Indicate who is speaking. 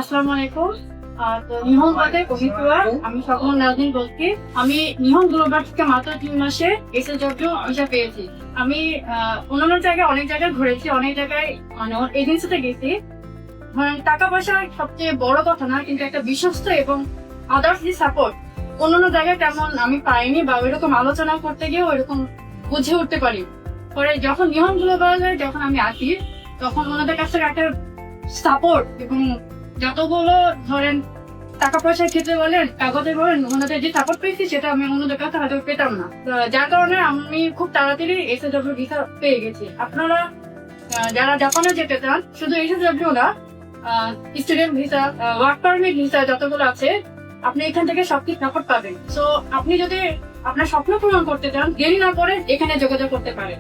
Speaker 1: আসসালামু আলাইকুম। তো নিহন পদে কহিতুয়া আমি সকল নাজনীন বলছি। আমি নিহন গ্লোবাল থেকে মাত্র 3 মাসে এসএসডব্লিউ ভিসা পেয়েছি। আমি অন্যান্য জায়গায় অনেক জায়গায় ঘুরেছি, অনেক জায়গায় মানে এজেন্সিতে গেছি। ধরেন টাকা পয়সা সবচেয়ে বড় কথা না, কিন্তু একটা বিশ্বস্ত এবং আদার্স যে সাপোর্ট অন্যান্য জায়গায় তেমন আমি পাইনি, বা ওইরকম আলোচনা করতে গিয়ে ওইরকম বুঝে উঠতে পারি। পরে যখন নিহন গ্লোবালে যখন আমি আসি, তখন ওনাদের কাছ থেকে একটা সাপোর্ট এবং যতগুলো ধরেন টাকা পয়সার ক্ষেত্রে বলেন, কাগজে বলেন, ওনাদের যে সাপোর্ট পেয়েছি সেটা আমি অন্যদের কাছে হয়তো পেতাম না। তো যার কারণে আমি খুব তাড়াতাড়ি এসএসডব্লিউ ভিসা পেয়ে গেছি। আপনারা যারা জাপানে যেতে চান, শুধু এসএসডব্লিউ না, student visa, work permit visa যতগুলো আছে, আপনি এখান থেকে সবকিছু সাপোর্ট পাবেন। সো আপনি যদি আপনার স্বপ্ন পূরণ করতে চান, দেরি না করে এখানে যোগাযোগ করতে পারেন।